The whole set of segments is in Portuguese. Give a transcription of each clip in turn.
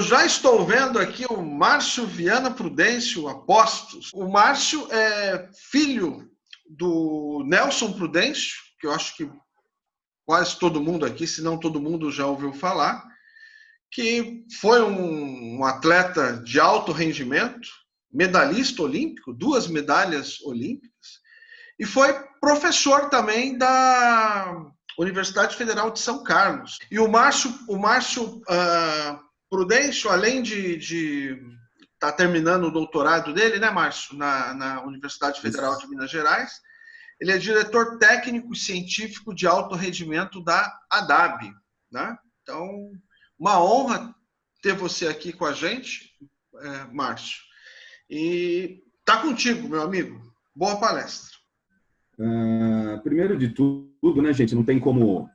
eu já estou vendo aqui o Márcio Viana Prudêncio Apostos. O Márcio é filho do Nelson Prudêncio, que eu acho que quase todo mundo aqui, se não todo mundo, já ouviu falar, que foi um atleta de alto rendimento, medalhista olímpico, 2 medalhas olímpicas, e foi professor também da Universidade Federal de São Carlos. E o Márcio Prudêncio, além de estar terminando o doutorado dele, né, Márcio, na Universidade Federal de Minas Gerais, ele é diretor técnico e científico de alto rendimento da ADAB, né? Então, uma honra ter você aqui com a gente, Márcio. E tá contigo, meu amigo. Boa palestra. Primeiro de tudo, né, gente, não tem como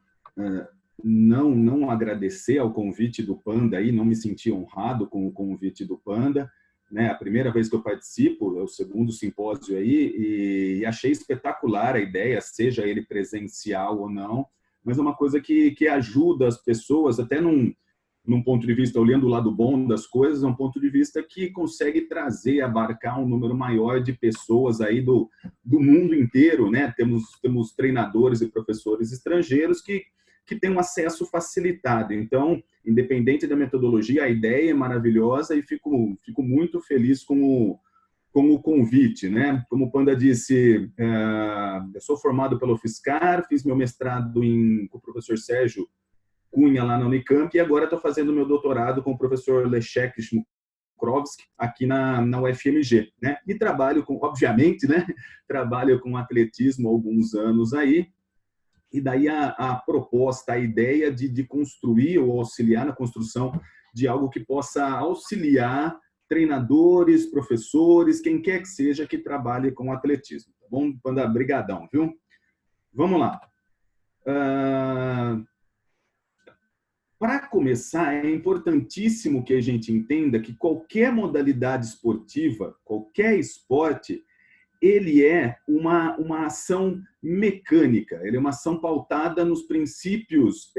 não agradecer ao convite do Panda aí, não me senti honrado com o convite do Panda, né? A primeira vez que eu participo, é o segundo simpósio aí, e achei espetacular a ideia, seja ele presencial ou não, mas é uma coisa que ajuda as pessoas, até num ponto de vista, olhando o lado bom das coisas, é um ponto de vista que consegue trazer, abarcar um número maior de pessoas aí do mundo inteiro, né? Temos treinadores e professores estrangeiros que têm um acesso facilitado. Então, independente da metodologia, a ideia é maravilhosa e fico muito feliz com o convite, né? Como o Panda disse, eu sou formado pela UFSCar, fiz meu mestrado com o professor Sérgio Cunha lá na Unicamp e agora estou fazendo meu doutorado com o professor Leszek Szmukowski aqui na UFMG, né? E trabalho obviamente, né? Trabalho com atletismo há alguns anos aí. E daí a proposta, a ideia de construir ou auxiliar na construção de algo que possa auxiliar treinadores, professores, quem quer que seja que trabalhe com atletismo. Tá bom, Panda? Brigadão, viu? Vamos lá. Para começar, é importantíssimo que a gente entenda que qualquer modalidade esportiva, qualquer esporte, ele é uma ação mecânica, ele é uma ação pautada nos princípios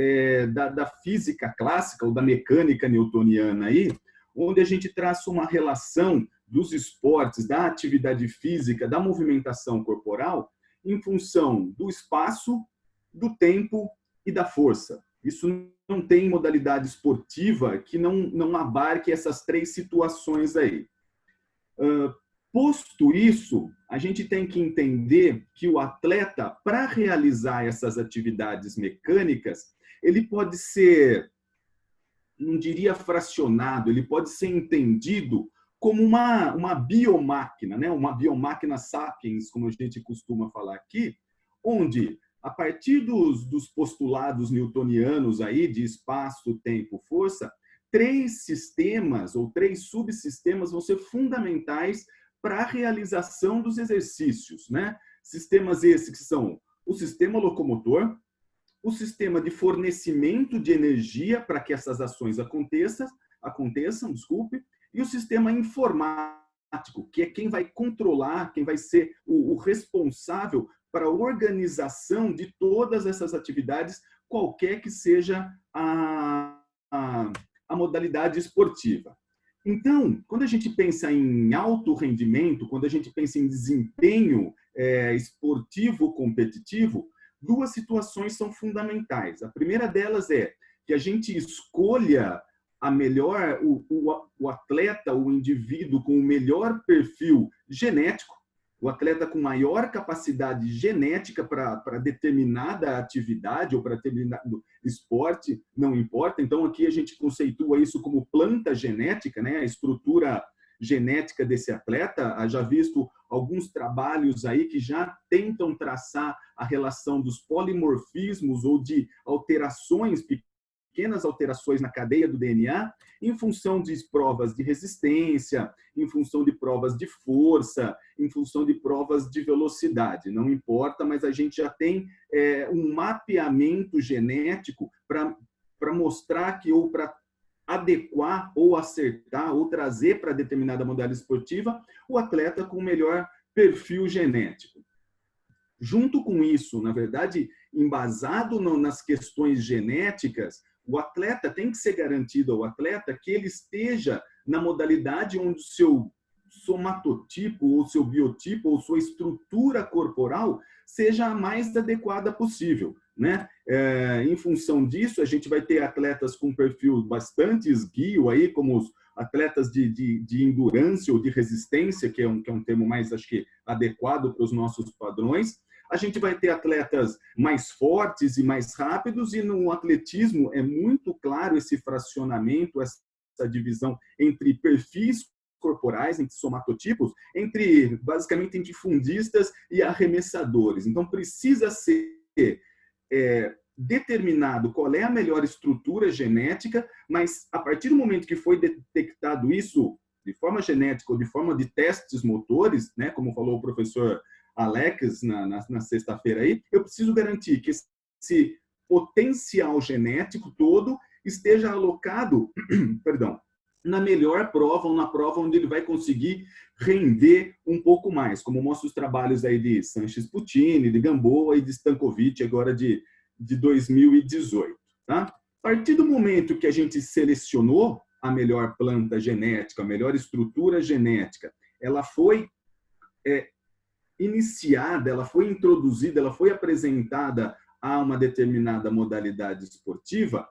da física clássica ou da mecânica newtoniana, aí, onde a gente traça uma relação dos esportes, da atividade física, da movimentação corporal, em função do espaço, do tempo e da força. Isso não tem modalidade esportiva que não abarque essas 3 situações aí. Posto isso, a gente tem que entender que o atleta, para realizar essas atividades mecânicas, ele pode ser, não diria fracionado, ele pode ser entendido como uma biomáquina, né? Uma biomáquina sapiens, como a gente costuma falar aqui, onde, a partir dos postulados newtonianos aí de espaço, tempo, força, 3 sistemas ou 3 subsistemas vão ser fundamentais para a realização dos exercícios, né? Sistemas esses que são o sistema locomotor, o sistema de fornecimento de energia para que essas ações aconteçam, e o sistema informático, que é quem vai controlar, quem vai ser o responsável para a organização de todas essas atividades, qualquer que seja a modalidade esportiva. Então, quando a gente pensa em alto rendimento, quando a gente pensa em desempenho esportivo competitivo, 2 situações são fundamentais. A primeira delas é que a gente escolha o atleta, o indivíduo com o melhor perfil genético, o atleta com maior capacidade genética para determinada atividade ou para determinado esporte, não importa. Então, aqui a gente conceitua isso como planta genética, né? A estrutura genética desse atleta. Já visto alguns trabalhos aí que já tentam traçar a relação dos polimorfismos ou de alterações, pequenas alterações na cadeia do DNA, em função de provas de resistência, em função de provas de força, em função de provas de velocidade. Não importa, mas a gente já tem um mapeamento genético para mostrar que, ou para adequar, ou acertar, ou trazer para determinada modalidade esportiva, o atleta com o melhor perfil genético. Junto com isso, na verdade, embasado nas questões genéticas, O atleta tem que ser garantido ao atleta que ele esteja na modalidade onde o seu somatotipo, ou seu biotipo, ou sua estrutura corporal seja a mais adequada possível, né? Em função disso, a gente vai ter atletas com perfil bastante esguio aí, como os atletas de endurance ou de resistência, que é um termo mais, acho que, adequado para os nossos padrões. A gente vai ter atletas mais fortes e mais rápidos, e no atletismo é muito claro esse fracionamento, essa divisão entre perfis corporais, entre somatotipos, basicamente entre fundistas e arremessadores. Então, precisa ser determinado qual é a melhor estrutura genética, mas a partir do momento que foi detectado isso de forma genética ou de forma de testes motores, né, como falou o professor Alex na sexta-feira aí, eu preciso garantir que esse potencial genético todo esteja alocado, perdão, na melhor prova, ou na prova onde ele vai conseguir render um pouco mais, como mostra os trabalhos aí de Sanches Puccini, de Gamboa e de Stankovic, agora de 2018. Tá? A partir do momento que a gente selecionou a melhor planta genética, a melhor estrutura genética, ela foi iniciada, ela foi introduzida, ela foi apresentada a uma determinada modalidade esportiva,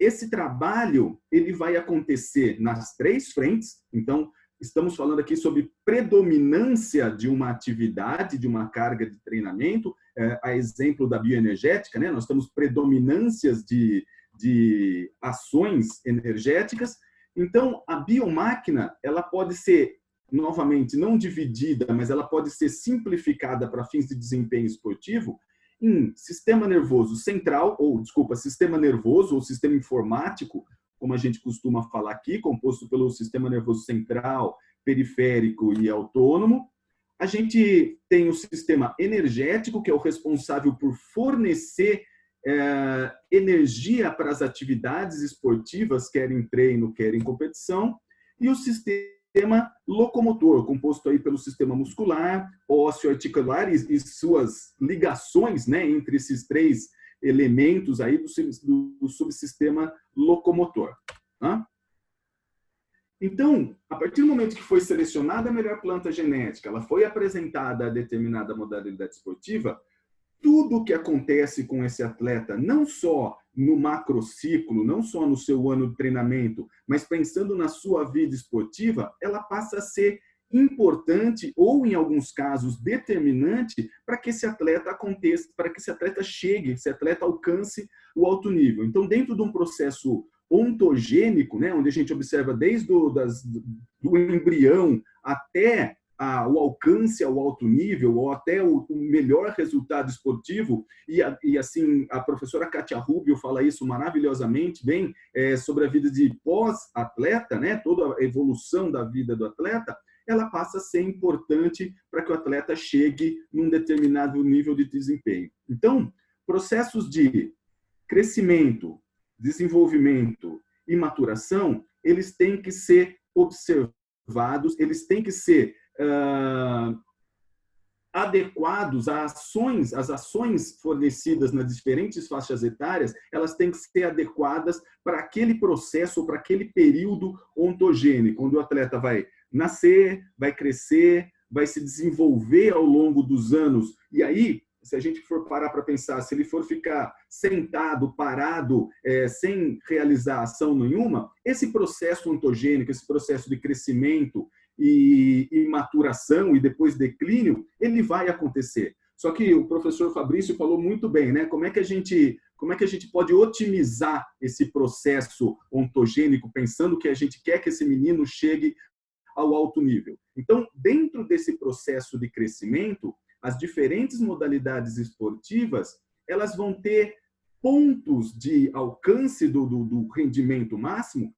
esse trabalho ele vai acontecer nas 3 frentes. Então, estamos falando aqui sobre predominância de uma atividade, de uma carga de treinamento, a exemplo da bioenergética, né? Nós temos predominâncias de ações energéticas. Então, a biomáquina ela pode ser, novamente, não dividida, mas ela pode ser simplificada para fins de desempenho esportivo em sistema nervoso central, sistema nervoso ou sistema informático, como a gente costuma falar aqui, composto pelo sistema nervoso central, periférico e autônomo. A gente tem o sistema energético, que é o responsável por fornecer energia para as atividades esportivas, quer em treino, quer em competição, e o sistema locomotor, composto aí pelo sistema muscular, ósseo, articular e suas ligações, né, entre esses 3 elementos aí do subsistema locomotor. Tá? Então, a partir do momento que foi selecionada a melhor planta genética, ela foi apresentada a determinada modalidade esportiva, tudo o que acontece com esse atleta, não só no macrociclo, não só no seu ano de treinamento, mas pensando na sua vida esportiva, ela passa a ser importante ou, em alguns casos, determinante para que esse atleta aconteça, para que esse atleta chegue, esse atleta alcance o alto nível. Então, dentro de um processo ontogênico, né, onde a gente observa desde do embrião até o alcance ao alto nível, ou até o melhor resultado esportivo, e assim, a professora Kátia Rubio fala isso maravilhosamente bem, sobre a vida de pós-atleta, né, toda a evolução da vida do atleta, ela passa a ser importante para que o atleta chegue num determinado nível de desempenho. Então, processos de crescimento, desenvolvimento e maturação, eles têm que ser observados, eles têm que ser adequados às ações fornecidas nas diferentes faixas etárias, elas têm que ser adequadas para aquele processo ou para aquele período ontogênico, onde o atleta vai nascer, vai crescer, vai se desenvolver ao longo dos anos. E aí, se a gente for parar para pensar, se ele for ficar sentado, parado, sem realizar ação nenhuma, esse processo ontogênico, esse processo de crescimento e maturação e depois declínio, ele vai acontecer. Só que o professor Fabrício falou muito bem, né? Como é que a gente pode otimizar esse processo ontogênico, pensando que a gente quer que esse menino chegue ao alto nível? Então, dentro desse processo de crescimento, as diferentes modalidades esportivas, elas vão ter pontos de alcance do rendimento máximo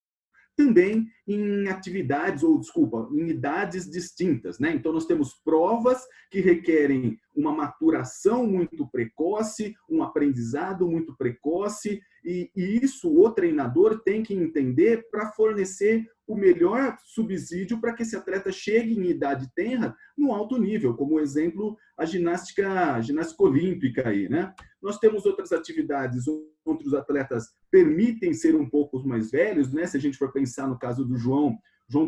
também em em idades distintas, né? Então, nós temos provas que requerem uma maturação muito precoce, um aprendizado muito precoce E isso o treinador tem que entender para fornecer o melhor subsídio para que esse atleta chegue em idade tenra no alto nível, como exemplo a ginástica olímpica aí, né? Nós temos outras atividades, outros atletas permitem ser um pouco mais velhos, né? Se a gente for pensar no caso do João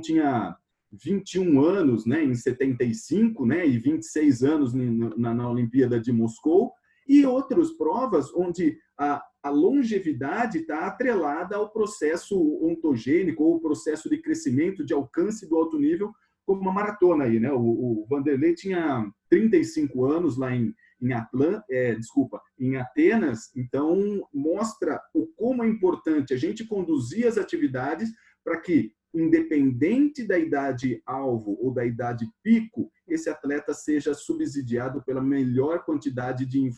tinha 21 anos, né, em 75, né, e 26 anos na Olimpíada de Moscou, e outras provas onde a longevidade está atrelada ao processo ontogênico ou o processo de crescimento, de alcance do alto nível, como uma maratona aí, né? O Vanderlei tinha 35 anos lá em Atenas, então mostra como é importante a gente conduzir as atividades para que, independente da idade alvo ou da idade pico, esse atleta seja subsidiado pela melhor quantidade de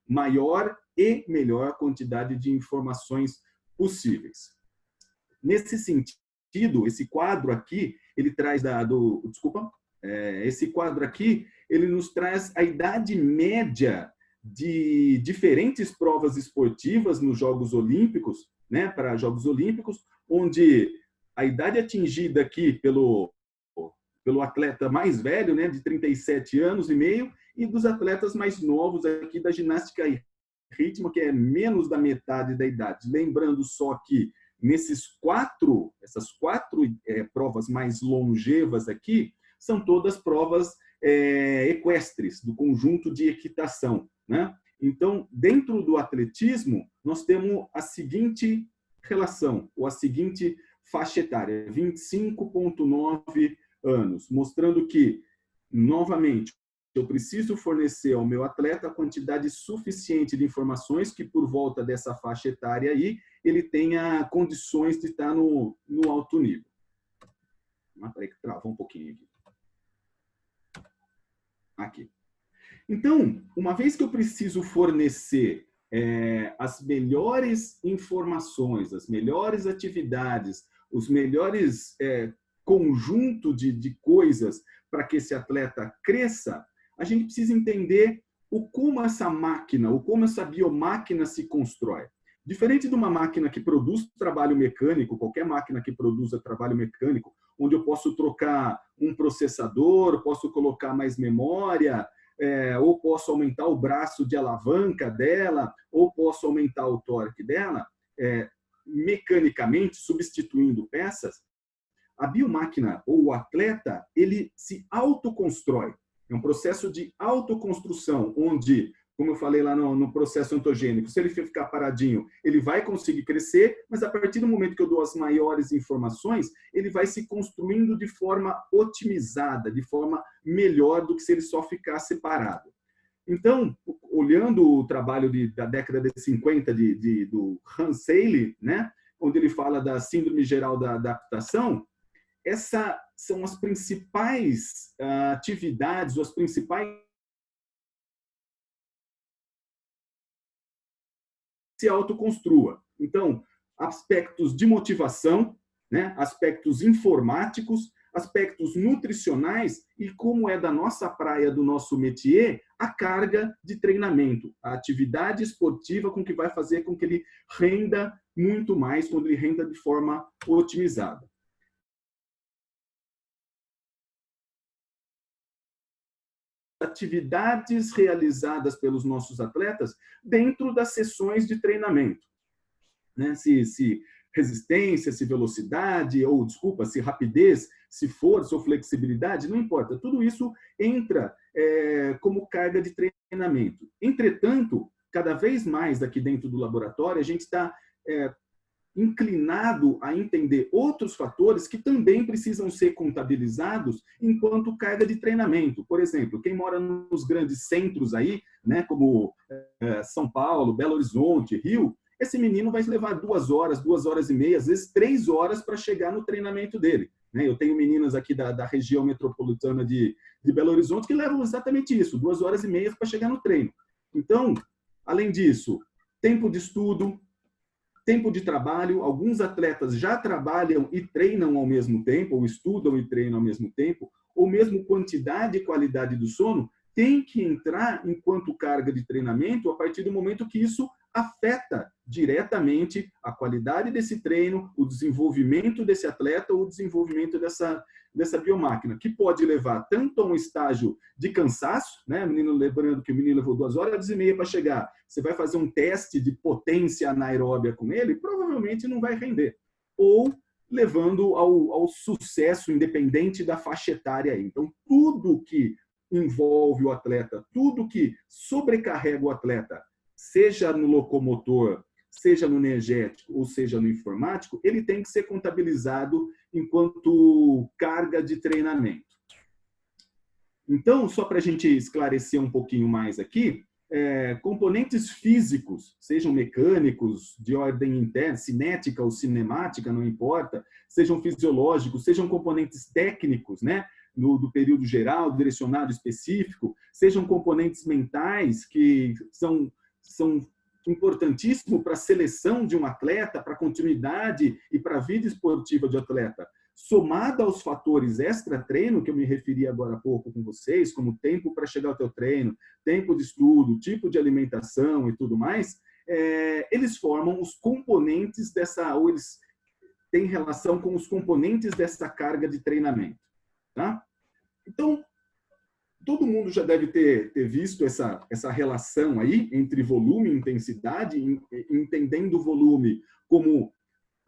maior e melhor quantidade de informações possíveis. Nesse sentido, esse quadro aqui, ele traz esse quadro aqui, ele nos traz a idade média de diferentes provas esportivas nos Jogos Olímpicos, né, para Jogos Olímpicos, onde a idade atingida aqui pelo atleta mais velho, né, de 37 anos e meio, e dos atletas mais novos aqui da ginástica rítmica, que é menos da metade da idade. Lembrando só que essas quatro provas mais longevas aqui são todas provas equestres, do conjunto de equitação, né? Então, dentro do atletismo, nós temos a seguinte relação, ou a seguinte faixa etária, 25,9 anos, mostrando que, novamente, eu preciso fornecer ao meu atleta a quantidade suficiente de informações que, por volta dessa faixa etária aí, ele tenha condições de estar no alto nível. Peraí que travou um pouquinho aqui. Aqui. Então, uma vez que eu preciso fornecer as melhores informações, as melhores atividades, os melhores conjunto de coisas para que esse atleta cresça, a gente precisa entender como essa máquina, como essa biomáquina se constrói. Diferente de uma máquina que produz trabalho mecânico, qualquer máquina que produza trabalho mecânico, onde eu posso trocar um processador, posso colocar mais memória, ou posso aumentar o braço de alavanca dela, ou posso aumentar o torque dela, mecanicamente, substituindo peças, a biomáquina ou o atleta, ele se autoconstrói. É um processo de autoconstrução, onde, como eu falei lá no processo ontogênico, se ele ficar paradinho, ele vai conseguir crescer, mas a partir do momento que eu dou as maiores informações, ele vai se construindo de forma otimizada, de forma melhor do que se ele só ficar separado. Então, olhando o trabalho da década de 50 do Hans Selye, né, onde ele fala da síndrome geral da adaptação, essas são as principais atividades, ou as principais se autoconstrua. Então, aspectos de motivação, né, aspectos informáticos, aspectos nutricionais e, como é da nossa praia, do nosso métier, a carga de treinamento, a atividade esportiva com que vai fazer com que ele renda muito mais, quando ele renda de forma otimizada. Atividades realizadas pelos nossos atletas dentro das sessões de treinamento, né? Se resistência, se velocidade, se rapidez, se força ou flexibilidade, não importa. Tudo isso entra como carga de treinamento. Entretanto, cada vez mais aqui dentro do laboratório, a gente está inclinado a entender outros fatores que também precisam ser contabilizados enquanto carga de treinamento. Por exemplo, quem mora nos grandes centros aí, né, como São Paulo, Belo Horizonte, Rio, esse menino vai levar 2 horas, 2 horas e meia, às vezes 3 horas para chegar no treinamento dele. Eu tenho meninas aqui da região metropolitana de Belo Horizonte que levam exatamente isso, 2 horas e meia para chegar no treino. Então, além disso, tempo de estudo, tempo de trabalho, alguns atletas já trabalham e treinam ao mesmo tempo, ou estudam e treinam ao mesmo tempo, ou mesmo quantidade e qualidade do sono, tem que entrar enquanto carga de treinamento a partir do momento que isso afeta diretamente a qualidade desse treino, o desenvolvimento desse atleta, o desenvolvimento dessa biomáquina, que pode levar tanto a um estágio de cansaço, né? Lembrando que o menino levou 2 horas e meia para chegar, você vai fazer um teste de potência anaeróbia com ele, provavelmente não vai render. Ou levando ao sucesso independente da faixa etária aí. Então, tudo que envolve o atleta, tudo que sobrecarrega o atleta, seja no locomotor, seja no energético ou seja no informático, ele tem que ser contabilizado enquanto carga de treinamento. Então, só para a gente esclarecer um pouquinho mais aqui, componentes físicos, sejam mecânicos, de ordem interna, cinética ou cinemática, não importa, sejam fisiológicos, sejam componentes técnicos, né, do período geral, direcionado específico, sejam componentes mentais que são importantíssimos para a seleção de um atleta, para a continuidade e para a vida esportiva de atleta, somada aos fatores extra-treino, que eu me referi agora há pouco com vocês, como tempo para chegar ao teu treino, tempo de estudo, tipo de alimentação e tudo mais, eles formam os componentes ou eles têm relação com os componentes dessa carga de treinamento. Tá? Então, todo mundo já deve ter visto essa relação aí entre volume e intensidade, entendendo o volume como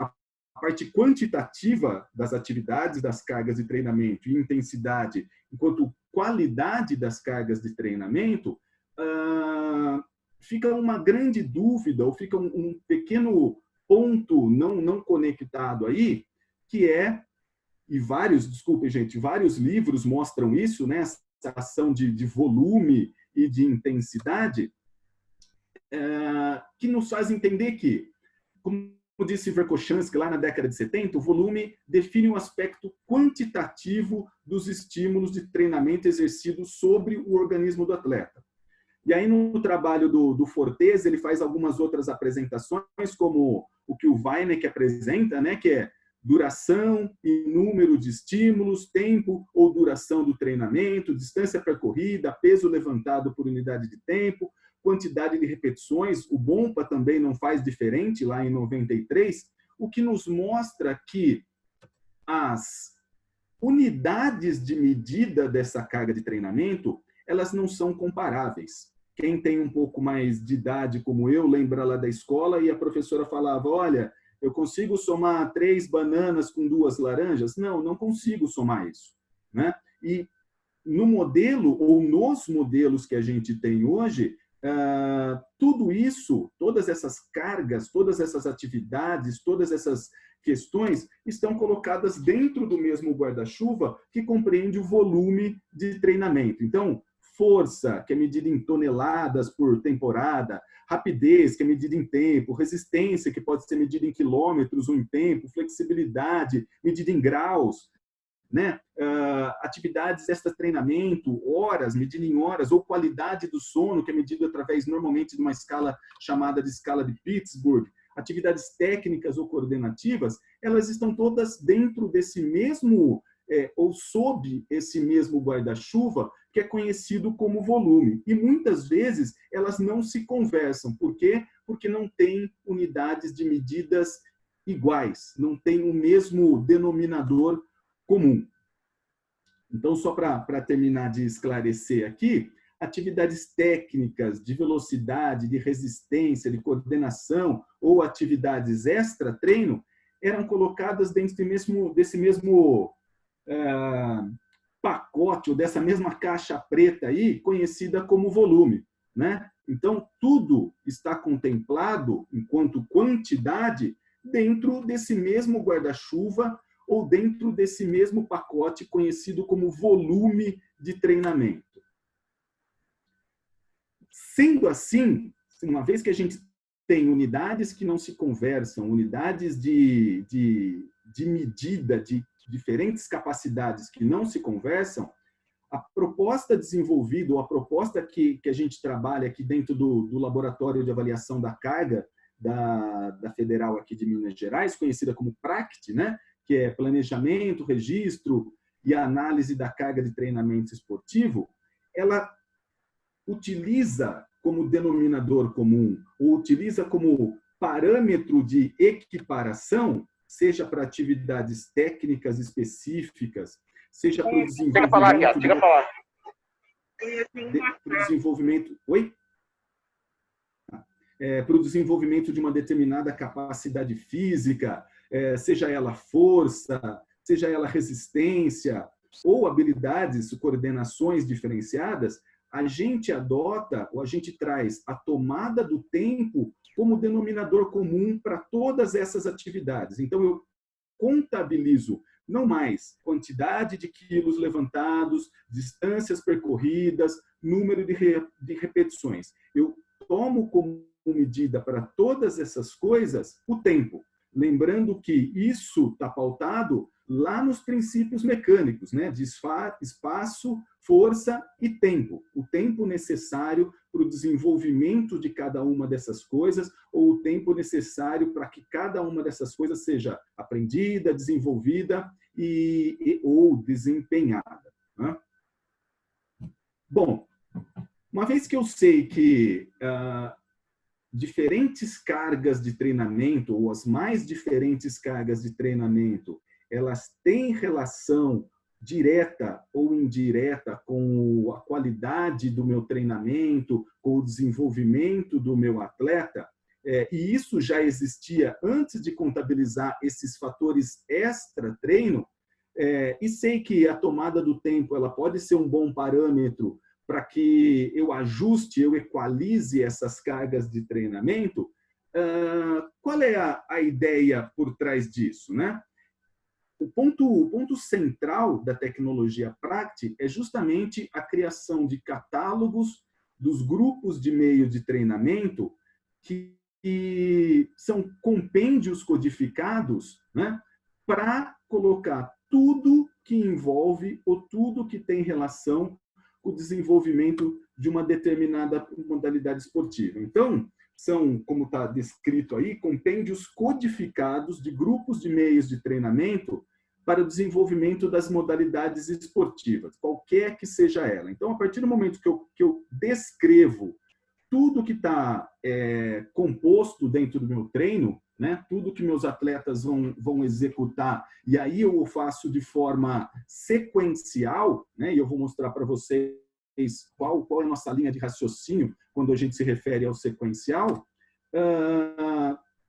a parte quantitativa das atividades, das cargas de treinamento e intensidade, enquanto qualidade das cargas de treinamento, fica uma grande dúvida, ou fica um pequeno ponto não conectado aí, que e vários livros mostram isso, né? Essa ação de volume e de intensidade, que nos faz entender que, como disse Verkhoshansky lá na década de 70, o volume define um aspecto quantitativo dos estímulos de treinamento exercidos sobre o organismo do atleta. E aí, no trabalho do Fortes, ele faz algumas outras apresentações, como o que o Weineck apresenta, né, que é duração e número de estímulos, tempo ou duração do treinamento, distância percorrida, peso levantado por unidade de tempo, quantidade de repetições. O Bompa também não faz diferente, lá em 93, o que nos mostra que as unidades de medida dessa carga de treinamento, elas não são comparáveis. Quem tem um pouco mais de idade, como eu, lembra lá da escola e a professora falava, olha, eu consigo somar 3 bananas com 2 laranjas? Não consigo somar isso, né? E no modelo, ou nos modelos que a gente tem hoje, tudo isso, todas essas cargas, todas essas atividades, todas essas questões estão colocadas dentro do mesmo guarda-chuva que compreende o volume de treinamento. Então, força, que é medida em toneladas por temporada, rapidez, que é medida em tempo, resistência, que pode ser medida em quilômetros ou em tempo, flexibilidade, medida em graus, né? Atividades extra-treinamento, horas, medida em horas, ou qualidade do sono, que é medida através, normalmente, de uma escala chamada de escala de Pittsburgh. Atividades técnicas ou coordenativas, elas estão todas dentro desse mesmo, ou sob esse mesmo guarda-chuva, que é conhecido como volume. E muitas vezes elas não se conversam. Por quê? Porque não tem unidades de medidas iguais, não tem o mesmo denominador comum. Então, só para terminar de esclarecer aqui, atividades técnicas de velocidade, de resistência, de coordenação ou atividades extra-treino eram colocadas dentro desse mesmo pacote, ou dessa mesma caixa preta aí, conhecida como volume, né? Então, tudo está contemplado, enquanto quantidade, dentro desse mesmo guarda-chuva ou dentro desse mesmo pacote conhecido como volume de treinamento. Sendo assim, uma vez que a gente tem unidades que não se conversam, unidades de medida, de diferentes capacidades que não se conversam, a proposta desenvolvida, ou a proposta que a gente trabalha aqui dentro do Laboratório de Avaliação da Carga da Federal aqui de Minas Gerais, conhecida como PRACT, né? Que é Planejamento, Registro e Análise da Carga de Treinamento Esportivo, ela utiliza como denominador comum ou utiliza como parâmetro de equiparação, seja para atividades técnicas específicas, seja para o desenvolvimento... Chega pra lá. Para o desenvolvimento... Oi? Para o desenvolvimento de uma determinada capacidade física, seja ela força, seja ela resistência, ou habilidades, coordenações diferenciadas, a gente adota, ou a gente traz a tomada do tempo como denominador comum para todas essas atividades. Então, eu contabilizo não mais quantidade de quilos levantados, distâncias percorridas, número de repetições. Eu tomo como medida para todas essas coisas o tempo. Lembrando que isso está pautado lá nos princípios mecânicos, né? De espaço, força e tempo. O tempo necessário para o desenvolvimento de cada uma dessas coisas, ou o tempo necessário para que cada uma dessas coisas seja aprendida, desenvolvida ou desempenhada, né? Bom, uma vez que eu sei que diferentes cargas de treinamento, ou as mais diferentes cargas de treinamento, elas têm relação direta ou indireta com a qualidade do meu treinamento, com o desenvolvimento do meu atleta, e isso já existia antes de contabilizar esses fatores extra-treino, e sei que a tomada do tempo ela pode ser um bom parâmetro para que eu ajuste, eu equalize essas cargas de treinamento. Qual é a ideia por trás disso, né? O ponto central da tecnologia Practi é justamente a criação de catálogos dos grupos de meio de treinamento que são compêndios codificados, né, para colocar tudo que envolve ou tudo que tem relação com o desenvolvimento de uma determinada modalidade esportiva. Então, são, como está descrito aí, compêndios codificados de grupos de meios de treinamento para o desenvolvimento das modalidades esportivas, qualquer que seja ela. Então, a partir do momento que eu descrevo tudo que está composto dentro do meu treino, né, tudo que meus atletas vão executar, e aí eu o faço de forma sequencial, né, e eu vou mostrar para vocês qual é a nossa linha de raciocínio quando a gente se refere ao sequencial.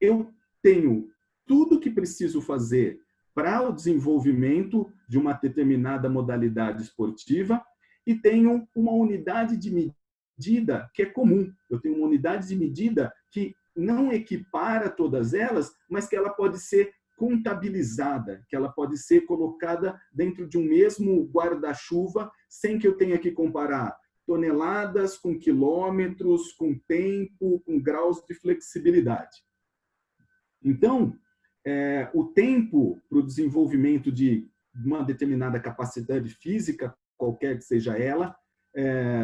Eu tenho tudo que preciso fazer para o desenvolvimento de uma determinada modalidade esportiva e tenho uma unidade de medida que é comum. Eu tenho uma unidade de medida que não equipara todas elas, mas que ela pode ser contabilizada, que ela pode ser colocada dentro de um mesmo guarda-chuva, sem que eu tenha que comparar toneladas com quilômetros, com tempo, com graus de flexibilidade. Então, o tempo para o desenvolvimento de uma determinada capacidade física, qualquer que seja ela,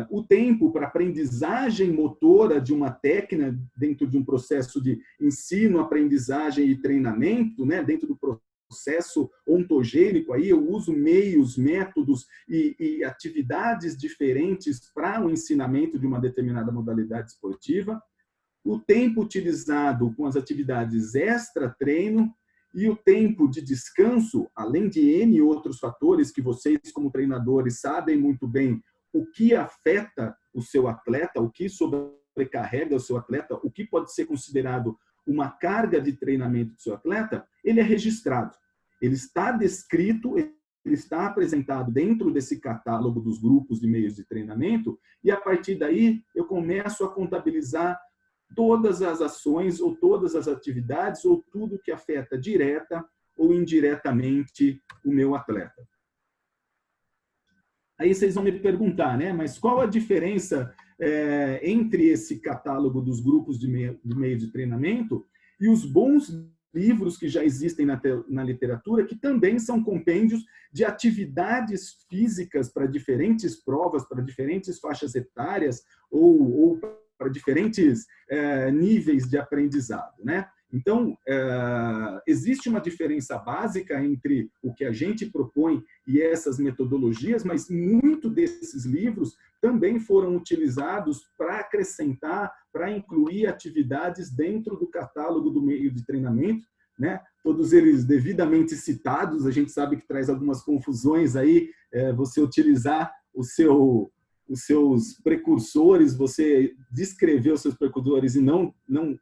o tempo para aprendizagem motora de uma técnica dentro de um processo de ensino, aprendizagem e treinamento, né, dentro do processo ontogênico, aí eu uso meios, métodos e atividades diferentes para o ensinamento de uma determinada modalidade esportiva, o tempo utilizado com as atividades extra-treino e o tempo de descanso, além de N outros fatores que vocês, como treinadores, sabem muito bem o que afeta o seu atleta, o que sobrecarrega o seu atleta, o que pode ser considerado uma carga de treinamento do seu atleta, ele é registrado. Ele está descrito, ele está apresentado dentro desse catálogo dos grupos de meios de treinamento e, a partir daí, eu começo a contabilizar todas as ações ou todas as atividades ou tudo que afeta direta ou indiretamente o meu atleta. Aí vocês vão me perguntar, né? Mas qual a diferença entre esse catálogo dos grupos de meio de treinamento e os bons livros que já existem na literatura, que também são compêndios de atividades físicas para diferentes provas, para diferentes faixas etárias ou para diferentes níveis de aprendizado, né? Então, existe uma diferença básica entre o que a gente propõe e essas metodologias, mas muito desses livros também foram utilizados para acrescentar, para incluir atividades dentro do catálogo do meio de treinamento, né? Todos eles devidamente citados. A gente sabe que traz algumas confusões aí, você utilizar os seus precursores, você descrever os seus precursores e não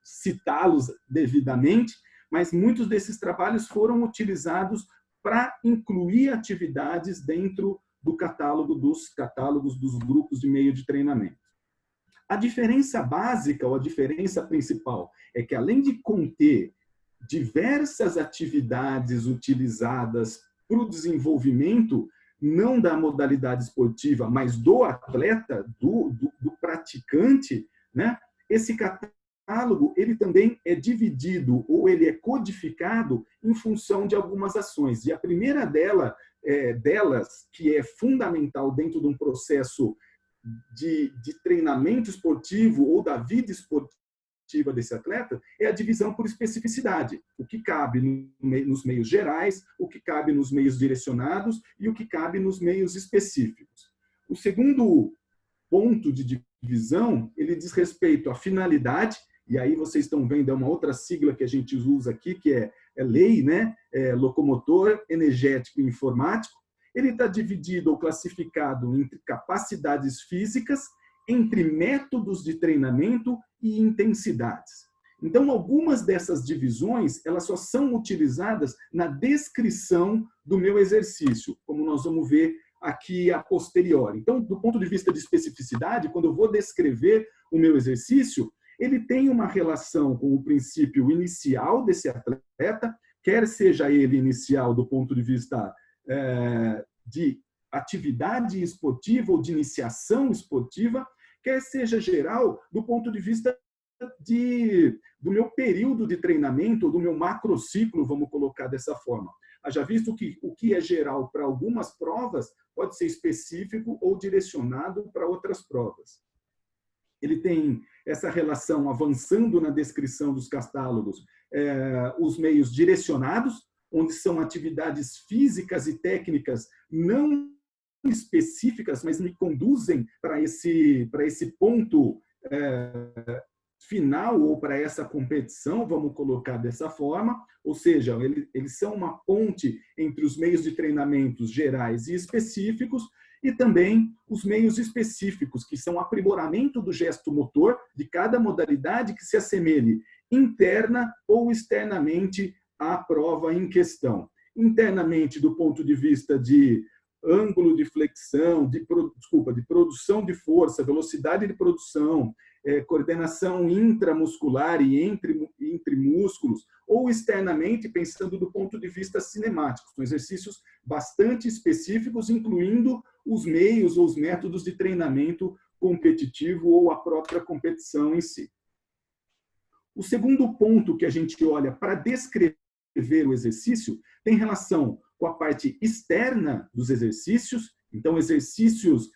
citá-los devidamente, mas muitos desses trabalhos foram utilizados para incluir atividades dentro do catálogo dos catálogos dos grupos de meio de treinamento. A diferença básica, ou a diferença principal, é que além de conter diversas atividades utilizadas para o desenvolvimento, não da modalidade esportiva, mas do atleta, do praticante, né? Esse catálogo ele também é dividido, ou ele é codificado em função de algumas ações. E a primeira delas, que é fundamental dentro de um processo de treinamento esportivo ou da vida esportiva desse atleta, é a divisão por especificidade. O que cabe nos meios gerais, o que cabe nos meios direcionados e o que cabe nos meios específicos. O segundo ponto de divisão, ele diz respeito à finalidade, e aí vocês estão vendo, é uma outra sigla que a gente usa aqui, que é LEI, né? Locomotor, energético e informático. Ele está dividido ou classificado entre capacidades físicas, entre métodos de treinamento e intensidades. Então, algumas dessas divisões, elas só são utilizadas na descrição do meu exercício, como nós vamos ver aqui a posteriori. Então, do ponto de vista de especificidade, quando eu vou descrever o meu exercício, ele tem uma relação com o princípio inicial desse atleta, quer seja ele inicial do ponto de vista de atividade esportiva ou de iniciação esportiva, quer seja geral do ponto de vista do meu período de treinamento, ou do meu macrociclo, vamos colocar dessa forma. Haja visto que o que é geral para algumas provas pode ser específico ou direcionado para outras provas. Ele tem essa relação, avançando na descrição dos catálogos, os meios direcionados, onde são atividades físicas e técnicas não específicas, mas me conduzem para esse ponto final, ou para essa competição, vamos colocar dessa forma, ou seja, eles são uma ponte entre os meios de treinamentos gerais e específicos, e também os meios específicos, que são aprimoramento do gesto motor de cada modalidade que se assemelhe interna ou externamente à prova em questão. Internamente, do ponto de vista de ângulo de flexão, de produção de força, velocidade de produção, coordenação intramuscular e entre músculos, ou externamente, pensando do ponto de vista cinemático. São exercícios bastante específicos, incluindo os meios ou os métodos de treinamento competitivo ou a própria competição em si. O segundo ponto que a gente olha para descrever o exercício tem relação com a parte externa dos exercícios, então exercícios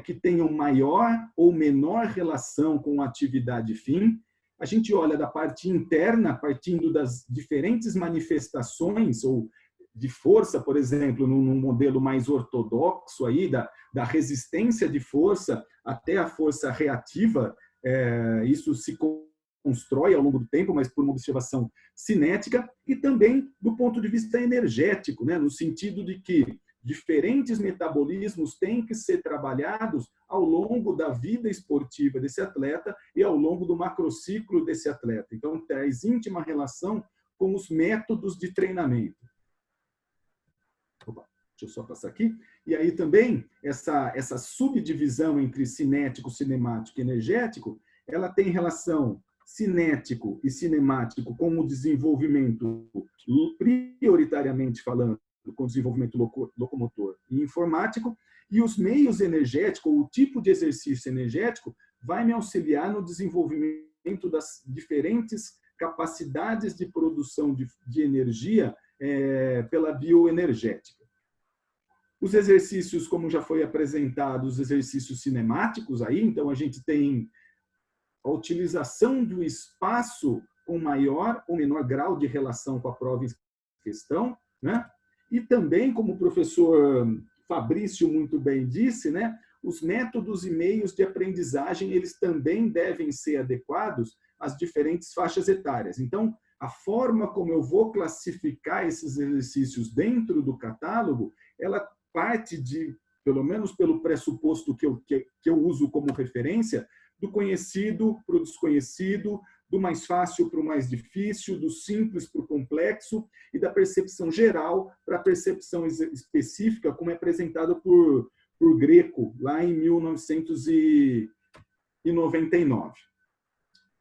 que tenham maior ou menor relação com a atividade fim. A gente olha da parte interna, partindo das diferentes manifestações ou de força, por exemplo, num modelo mais ortodoxo aí, da resistência de força até a força reativa. Isso se constrói ao longo do tempo, mas por uma observação cinética, e também do ponto de vista energético, né? No sentido de que diferentes metabolismos têm que ser trabalhados ao longo da vida esportiva desse atleta e ao longo do macrociclo desse atleta. Então, traz íntima relação com os métodos de treinamento. Opa, deixa eu só passar aqui. E aí também, essa subdivisão entre cinético, cinemático e energético, ela tem relação cinético e cinemático com o desenvolvimento, prioritariamente falando, com o desenvolvimento locomotor e informático, e os meios energéticos, o tipo de exercício energético, vai me auxiliar no desenvolvimento das diferentes capacidades de produção de energia pela bioenergética. Os exercícios, como já foi apresentado, os exercícios cinemáticos, aí, então a gente tem a utilização do espaço com maior ou menor grau de relação com a prova em questão, né? E também, como o professor Fabrício muito bem disse, né, os métodos e meios de aprendizagem eles também devem ser adequados às diferentes faixas etárias. Então, a forma como eu vou classificar esses exercícios dentro do catálogo, ela parte de, pelo menos pelo pressuposto que eu uso como referência, do conhecido para o desconhecido, do mais fácil para o mais difícil, do simples para o complexo e da percepção geral para a percepção específica, como é apresentado por Greco, lá em 1999.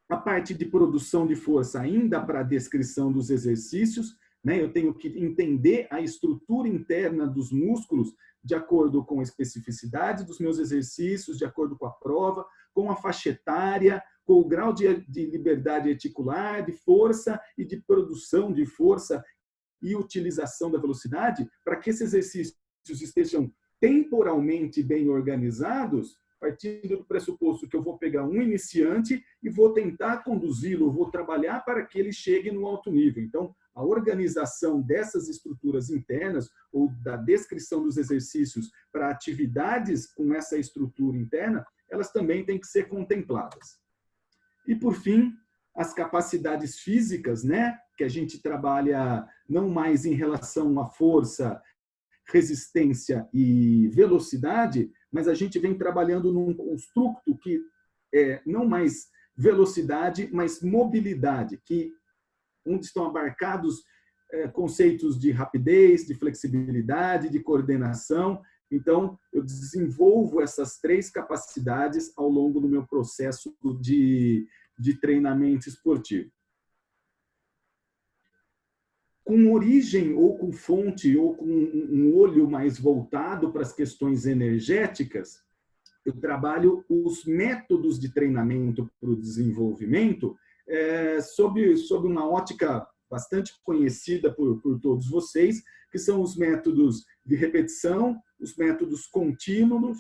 A parte de produção de força ainda para a descrição dos exercícios, né? Eu tenho que entender a estrutura interna dos músculos de acordo com a especificidade dos meus exercícios, de acordo com a prova, com a faixa etária, com o grau de liberdade articular, de força e de produção de força e utilização da velocidade, para que esses exercícios estejam temporalmente bem organizados, partindo do pressuposto que eu vou pegar um iniciante e vou tentar conduzi-lo, vou trabalhar para que ele chegue no alto nível. Então, a organização dessas estruturas internas ou da descrição dos exercícios para atividades com essa estrutura interna, elas também têm que ser contempladas. E, por fim, as capacidades físicas, né, que a gente trabalha não mais em relação à força, resistência e velocidade, mas a gente vem trabalhando num construto que é não mais velocidade, mas mobilidade, onde estão abarcados conceitos de rapidez, de flexibilidade, de coordenação. Então, eu desenvolvo essas 3 capacidades ao longo do meu processo de treinamento esportivo. Com origem ou com fonte ou com um olho mais voltado para as questões energéticas, eu trabalho os métodos de treinamento para o desenvolvimento sob uma ótica bastante conhecida por todos vocês, que são os métodos de repetição, os métodos contínuos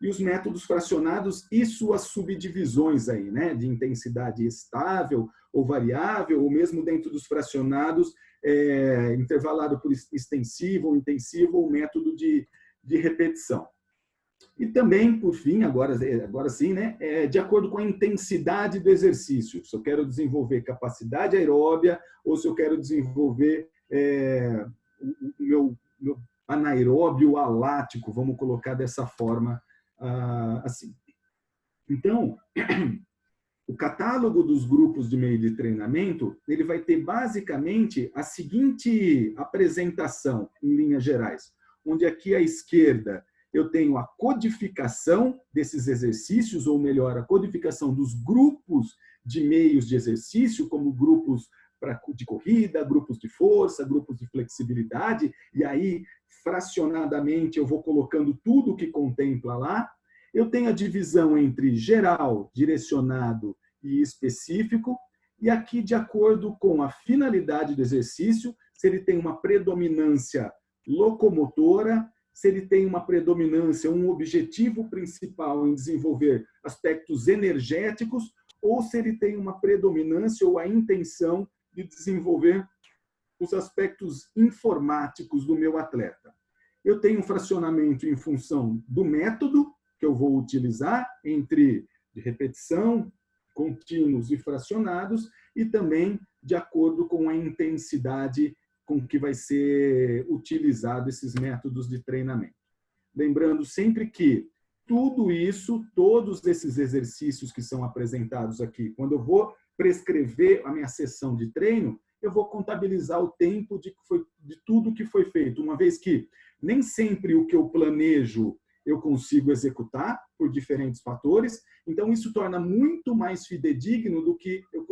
e os métodos fracionados e suas subdivisões aí, né, de intensidade estável ou variável, ou mesmo dentro dos fracionados, intervalado por extensivo ou intensivo, ou método de repetição. E também, por fim, agora sim, né, de acordo com a intensidade do exercício, se eu quero desenvolver capacidade aeróbia ou se eu quero desenvolver o meu anaeróbio alático, vamos colocar dessa forma, assim. Então, o catálogo dos grupos de meio de treinamento, ele vai ter basicamente a seguinte apresentação, em linhas gerais, onde aqui à esquerda eu tenho a codificação desses exercícios, ou melhor, a codificação dos grupos de meios de exercício, como grupos de corrida, grupos de força, grupos de flexibilidade, e aí, fracionadamente, eu vou colocando tudo que contempla lá. Eu tenho a divisão entre geral, direcionado e específico, e aqui, de acordo com a finalidade do exercício, se ele tem uma predominância locomotora, se ele tem uma predominância, um objetivo principal em desenvolver aspectos energéticos, ou se ele tem uma predominância ou a intenção de desenvolver os aspectos informáticos do meu atleta. Eu tenho um fracionamento em função do método que eu vou utilizar, entre de repetição, contínuos e fracionados, e também de acordo com a intensidade com que vai ser utilizado esses métodos de treinamento. Lembrando sempre que tudo isso, todos esses exercícios que são apresentados aqui, quando eu vou prescrever a minha sessão de treino, eu vou contabilizar o tempo de tudo que foi feito, uma vez que nem sempre o que eu planejo eu consigo executar por diferentes fatores, então isso torna muito mais fidedigno do que eu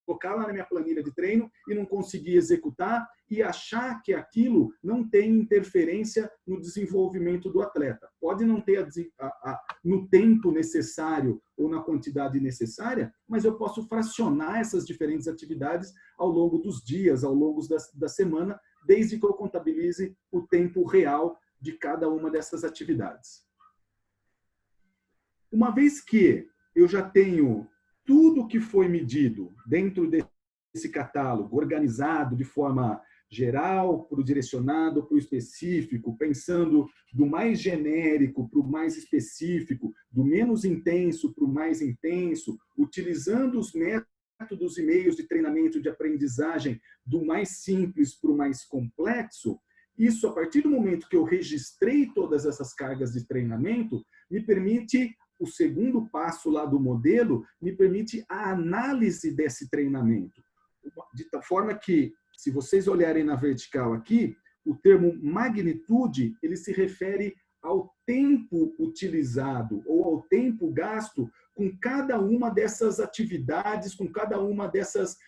colocar lá na minha planilha de treino e não conseguir executar e achar que aquilo não tem interferência no desenvolvimento do atleta. Pode não ter no tempo necessário ou na quantidade necessária, mas eu posso fracionar essas diferentes atividades ao longo dos dias, ao longo da semana, desde que eu contabilize o tempo real de cada uma dessas atividades. Uma vez que eu já tenho tudo que foi medido dentro desse catálogo, organizado de forma geral para o direcionado, para o específico, pensando do mais genérico para o mais específico, do menos intenso para o mais intenso, utilizando os métodos e meios de treinamento de aprendizagem do mais simples para o mais complexo. Isso, a partir do momento que eu registrei todas essas cargas de treinamento, me permite, o segundo passo lá do modelo, me permite a análise desse treinamento. De tal forma que, se vocês olharem na vertical aqui, o termo magnitude, ele se refere ao tempo utilizado ou ao tempo gasto com cada uma dessas atividades, com cada uma dessas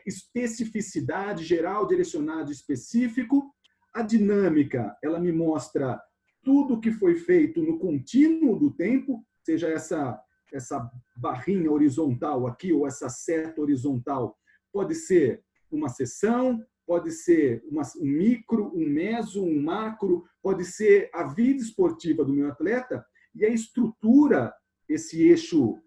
especificidade geral, direcionado específico. A dinâmica, ela me mostra tudo o que foi feito no contínuo do tempo, seja essa barrinha horizontal aqui ou essa seta horizontal, pode ser uma sessão, pode ser um micro, um meso, um macro, pode ser a vida esportiva do meu atleta, e a estrutura, esse eixo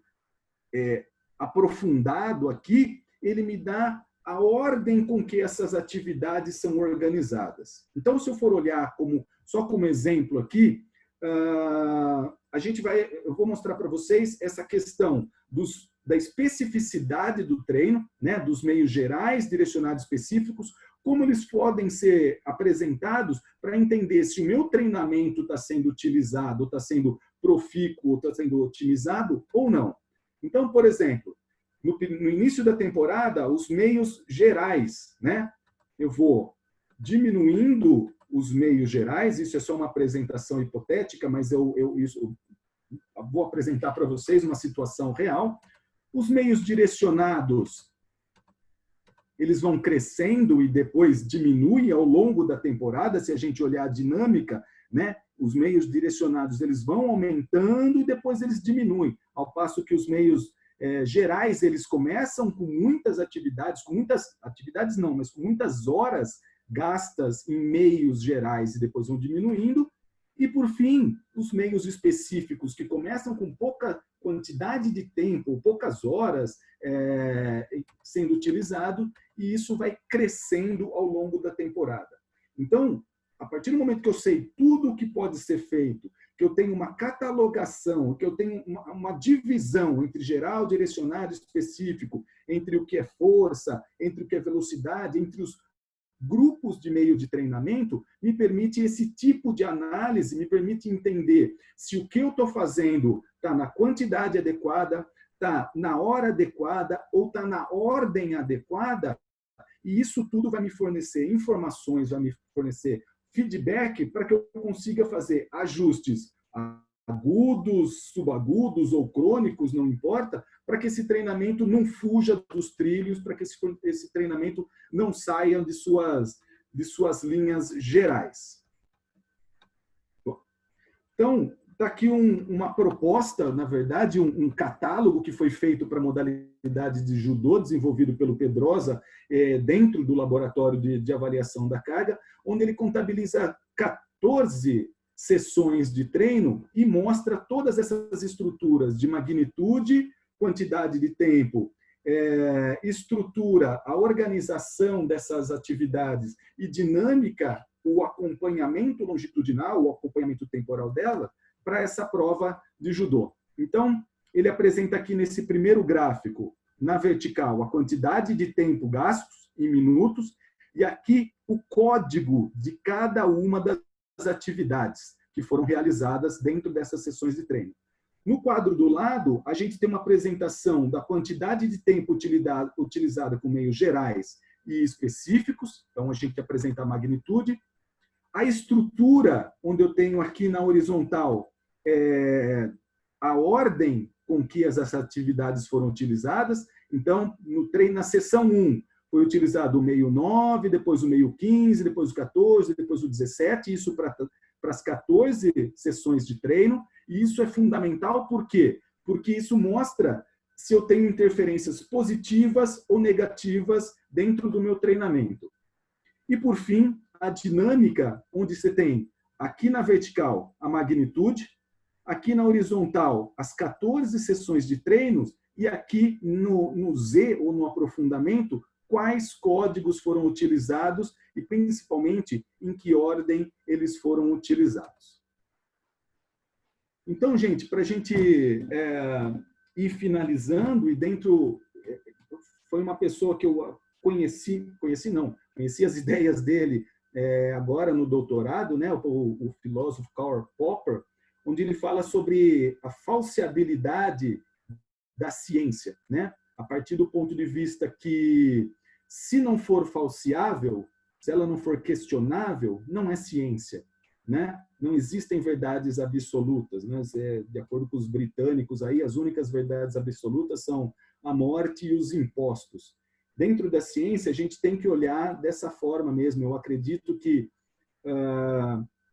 aprofundado aqui, ele me dá a ordem com que essas atividades são organizadas. Então, se eu for olhar só como exemplo aqui, eu vou mostrar para vocês essa questão da especificidade do treino, né, dos meios gerais, direcionados específicos, como eles podem ser apresentados para entender se o meu treinamento está sendo utilizado, está sendo profícuo, está sendo otimizado ou não. Então, por exemplo, no início da temporada, os meios gerais, né? Eu vou diminuindo os meios gerais, isso é só uma apresentação hipotética, mas eu vou apresentar para vocês uma situação real. Os meios direcionados, eles vão crescendo e depois diminuem ao longo da temporada, se a gente olhar a dinâmica, né? Os meios direcionados, eles vão aumentando e depois eles diminuem, ao passo que os meios gerais, eles começam com muitas atividades, mas com muitas horas gastas em meios gerais e depois vão diminuindo. E, por fim, os meios específicos, que começam com pouca quantidade de tempo, poucas horas sendo utilizado, e isso vai crescendo ao longo da temporada. Então, a partir do momento que eu sei tudo o que pode ser feito, que eu tenho uma catalogação, que eu tenho uma divisão entre geral, direcionado, específico, entre o que é força, entre o que é velocidade, entre os grupos de meio de treinamento, me permite esse tipo de análise, me permite entender se o que eu estou fazendo está na quantidade adequada, está na hora adequada ou está na ordem adequada, e isso tudo vai me fornecer informações, vai me fornecer feedback para que eu consiga fazer ajustes agudos, subagudos ou crônicos, não importa, para que esse treinamento não fuja dos trilhos, para que esse treinamento não saia de suas linhas gerais. Então, está aqui uma proposta, na verdade, um catálogo que foi feito para a modalidade de judô, desenvolvido pelo Pedrosa, dentro do laboratório de avaliação da carga, onde ele contabiliza 14 sessões de treino e mostra todas essas estruturas de magnitude, quantidade de tempo, estrutura, a organização dessas atividades e dinâmica, o acompanhamento longitudinal, o acompanhamento temporal dela, para essa prova de judô. Então, ele apresenta aqui nesse primeiro gráfico, na vertical, a quantidade de tempo gastos em minutos e aqui o código de cada uma das atividades que foram realizadas dentro dessas sessões de treino. No quadro do lado, a gente tem uma apresentação da quantidade de tempo utilizada com meios gerais e específicos, então a gente apresenta a magnitude, a estrutura, onde eu tenho aqui na horizontal a ordem com que essas atividades foram utilizadas. Então, no treino, na sessão 1, foi utilizado o meio 9, depois o meio 15, depois o 14, depois o 17, isso para as 14 sessões de treino. E isso é fundamental, por quê? Porque isso mostra se eu tenho interferências positivas ou negativas dentro do meu treinamento. E, por fim, a dinâmica, onde você tem aqui na vertical a magnitude, aqui na horizontal as 14 sessões de treinos e aqui no Z, ou no aprofundamento, quais códigos foram utilizados e, principalmente, em que ordem eles foram utilizados. Então, gente, para a gente ir finalizando, e dentro... Foi uma pessoa que eu conheci as ideias dele agora no doutorado, né, o filósofo Karl Popper, onde ele fala sobre a falseabilidade da ciência, né, a partir do ponto de vista que, se não for falseável, se ela não for questionável, não é ciência, né? Não existem verdades absolutas, né? De acordo com os britânicos, aí, as únicas verdades absolutas são a morte e os impostos. Dentro da ciência, a gente tem que olhar dessa forma mesmo. Eu acredito que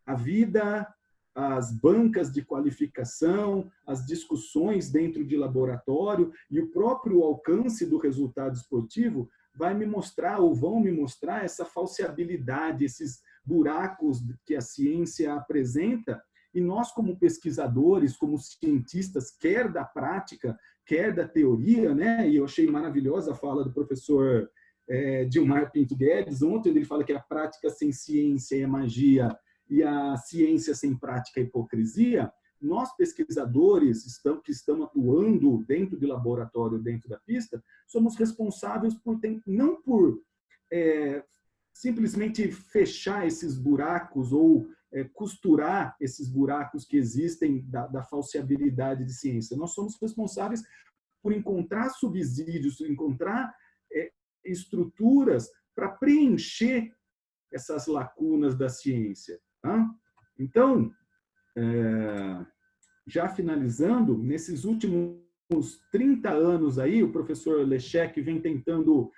a vida, as bancas de qualificação, as discussões dentro de laboratório e o próprio alcance do resultado esportivo vai me mostrar, ou vão me mostrar, essa falseabilidade, esses buracos que a ciência apresenta, e nós, como pesquisadores, como cientistas, quer da prática, quer da teoria, né? E eu achei maravilhosa a fala do professor Dilmar Pinto Guedes ontem, ele fala que a prática sem ciência é magia e a ciência sem prática é hipocrisia. Nós, pesquisadores, que estamos atuando dentro de laboratório, dentro da pista, somos responsáveis por, não por simplesmente fechar esses buracos ou costurar esses buracos que existem da falseabilidade de ciência. Nós somos responsáveis por encontrar subsídios, encontrar estruturas para preencher essas lacunas da ciência. Tá? Então, já finalizando, nesses últimos 30 anos aí, o professor Leszek vem tentando,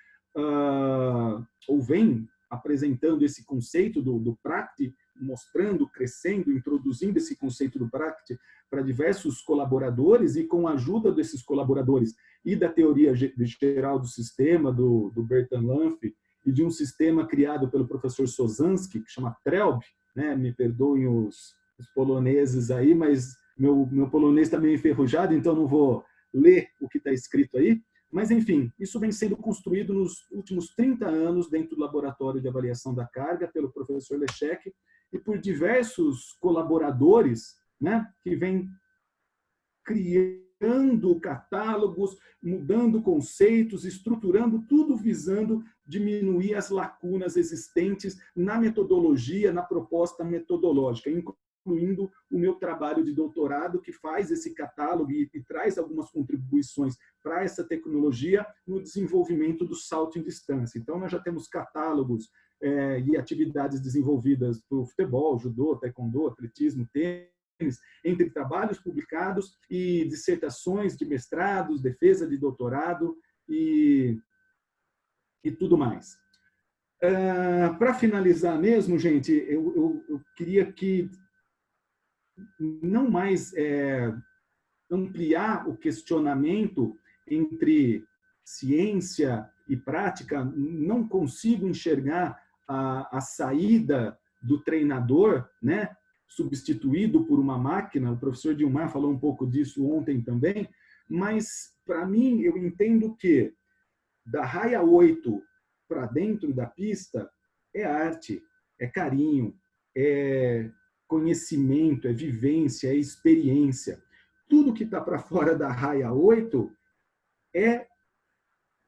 ou vem apresentando esse conceito do PRACT, mostrando, crescendo, introduzindo esse conceito do PRACT para diversos colaboradores, e com a ajuda desses colaboradores e da teoria geral do sistema, do Bertan Lanfe, e de um sistema criado pelo professor Sozanski, que chama TRELB, né? Me perdoem os poloneses aí, mas meu polonês está meio enferrujado, então não vou ler o que está escrito aí. Mas, enfim, isso vem sendo construído nos últimos 30 anos dentro do Laboratório de Avaliação da Carga, pelo professor Leszek, e por diversos colaboradores, né, que vêm criando catálogos, mudando conceitos, estruturando, tudo visando diminuir as lacunas existentes na metodologia, na proposta metodológica, incluindo o meu trabalho de doutorado, que faz esse catálogo e traz algumas contribuições para essa tecnologia no desenvolvimento do salto em distância. Então, nós já temos catálogos e atividades desenvolvidas por futebol, judô, taekwondo, atletismo, tênis, entre trabalhos publicados e dissertações de mestrados, defesa de doutorado e tudo mais. Para finalizar mesmo, gente, eu queria que não mais ampliar o questionamento entre ciência e prática, não consigo enxergar a saída do treinador, né, substituído por uma máquina. O professor Dilmar falou um pouco disso ontem também, mas, para mim, eu entendo que da raia 8 para dentro da pista é arte, é carinho, é conhecimento, é vivência, é experiência. Tudo que está para fora da raia 8 é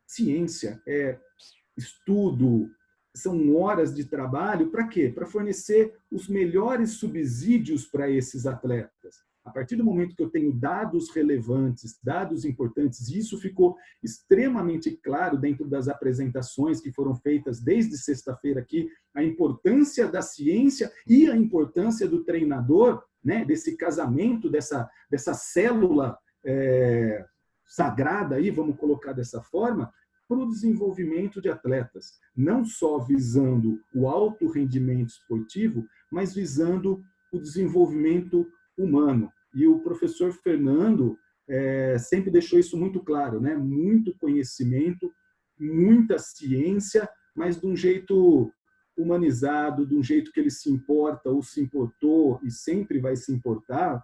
ciência, é estudo, são horas de trabalho. Para quê? Para fornecer os melhores subsídios para esses atletas. A partir do momento que eu tenho dados relevantes, dados importantes, e isso ficou extremamente claro dentro das apresentações que foram feitas desde sexta-feira aqui, a importância da ciência e a importância do treinador, né, desse casamento, dessa célula sagrada, aí, vamos colocar dessa forma, para o desenvolvimento de atletas, não só visando o alto rendimento esportivo, mas visando o desenvolvimento humano. E o professor Fernando sempre deixou isso muito claro, né? Muito conhecimento, muita ciência, mas de um jeito humanizado, de um jeito que ele se importa ou se importou e sempre vai se importar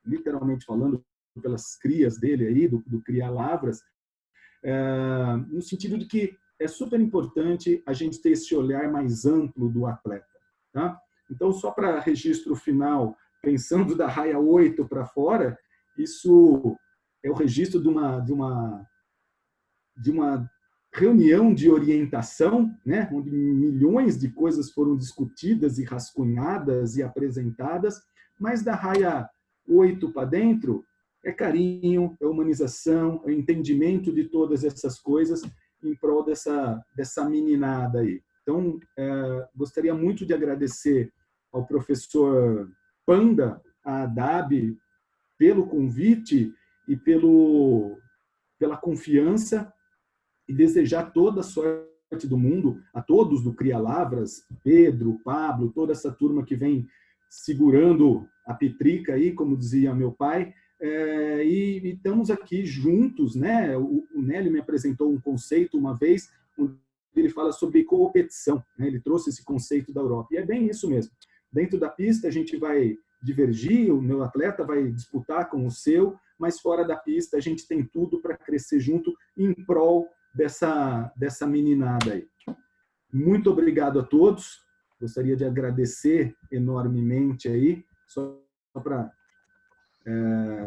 literalmente falando, pelas crias dele aí, do Criar Lavras, no sentido de que é super importante a gente ter esse olhar mais amplo do atleta. Tá? Então, só para registro final, pensando da raia 8 para fora, isso é o registro de uma reunião de orientação, né, onde milhões de coisas foram discutidas e rascunhadas e apresentadas, mas da raia 8 para dentro é carinho, é humanização, é entendimento de todas essas coisas em prol dessa meninada aí. Então, gostaria muito de agradecer ao professor Panda, a ADAB, pelo convite e pela confiança, e desejar toda a sorte do mundo a todos do Cria Lavras, Pedro, Pablo, toda essa turma que vem segurando a petrica aí, como dizia meu pai, e estamos aqui juntos, né? O Nélio me apresentou um conceito uma vez, onde ele fala sobre competição, né? Ele trouxe esse conceito da Europa, e é bem isso mesmo. Dentro da pista a gente vai divergir, o meu atleta vai disputar com o seu, mas fora da pista a gente tem tudo para crescer junto em prol dessa meninada aí. Muito obrigado a todos. Gostaria de agradecer enormemente aí, só para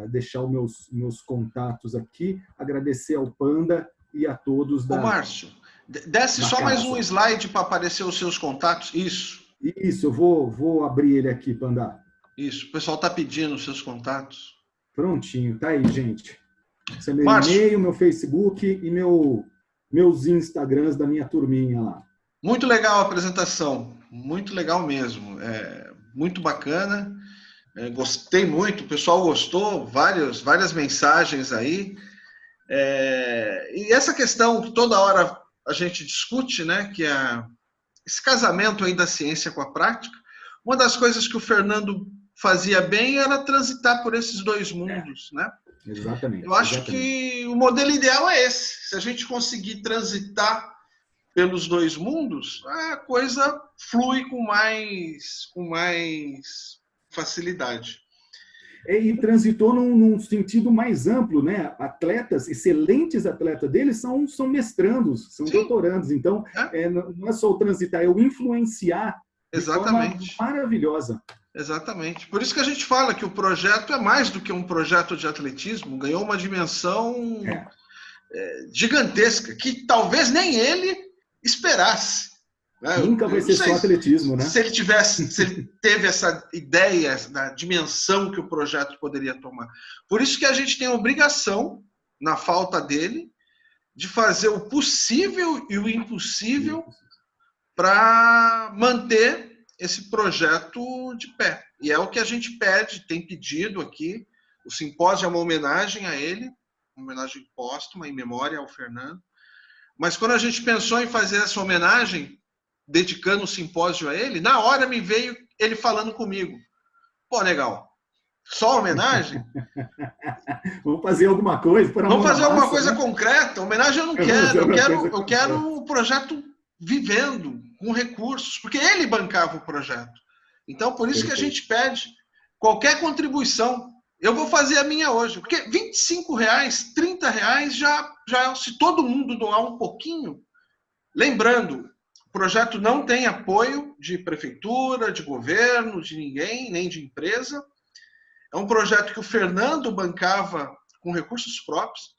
deixar os meus contatos aqui, agradecer ao Panda e a todos Ô, Márcio, desce só mais um slide para aparecer os seus contatos. Isso, eu vou abrir ele aqui, Panda. Isso, o pessoal está pedindo os seus contatos. Prontinho, tá aí, gente. Esse é meu e-mail, meu Facebook e meus Instagrams da minha turminha lá. Muito legal a apresentação, muito legal mesmo. Muito bacana. Gostei muito, o pessoal gostou, várias mensagens aí. E essa questão que toda hora a gente discute, né, que é esse casamento aí da ciência com a prática, uma das coisas que o Fernando fazia bem era transitar por esses dois mundos, né? Exatamente. Eu acho que o modelo ideal é esse. Se a gente conseguir transitar pelos dois mundos, a coisa flui com mais facilidade. E transitou num sentido mais amplo, né? Atletas, excelentes atletas deles são mestrandos, são doutorandos. Então, não é só o transitar, é o influenciar de forma maravilhosa. Exatamente. Por isso que a gente fala que o projeto é mais do que um projeto de atletismo, ganhou uma dimensão gigantesca, que talvez nem ele esperasse. Né? Nunca vai ser só atletismo, né? Se ele teve essa ideia da dimensão que o projeto poderia tomar. Por isso que a gente tem a obrigação, na falta dele, de fazer o possível e o impossível para manter esse projeto de pé. E é o que a gente pede, tem pedido aqui. O simpósio é uma homenagem a ele, uma homenagem póstuma, em memória ao Fernando. Mas quando a gente pensou em fazer essa homenagem, dedicando o simpósio a ele, na hora me veio ele falando comigo. Pô, legal, só homenagem? Vamos fazer alguma coisa? Vamos fazer alguma coisa concreta? Homenagem eu não quero. Eu quero o projeto vivendo, com recursos, porque ele bancava o projeto. Então, por isso que a gente pede qualquer contribuição. Eu vou fazer a minha hoje, porque R$25, R$30 já se todo mundo doar um pouquinho. Lembrando, o projeto não tem apoio de prefeitura, de governo, de ninguém, nem de empresa. É um projeto que o Fernando bancava com recursos próprios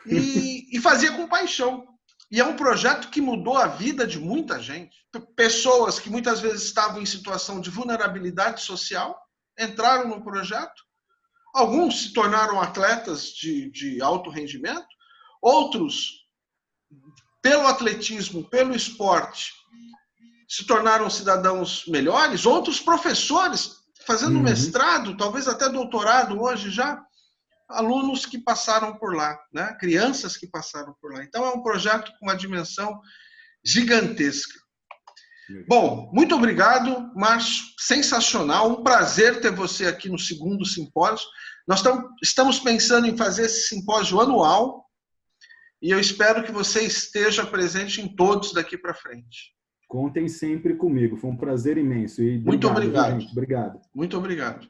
e fazia com paixão. E é um projeto que mudou a vida de muita gente. Pessoas que muitas vezes estavam em situação de vulnerabilidade social entraram no projeto. Alguns se tornaram atletas de alto rendimento. Outros, pelo atletismo, pelo esporte, se tornaram cidadãos melhores. Outros professores, fazendo mestrado, talvez até doutorado hoje já. Alunos que passaram por lá, né? Crianças que passaram por lá. Então, é um projeto com uma dimensão gigantesca. Bom, muito obrigado, Márcio. Sensacional. Um prazer ter você aqui no segundo simpósio. Nós estamos pensando em fazer esse simpósio anual e eu espero que você esteja presente em todos daqui para frente. Contem sempre comigo. Foi um prazer imenso. E muito obrigado. Gente. Obrigado. Muito obrigado.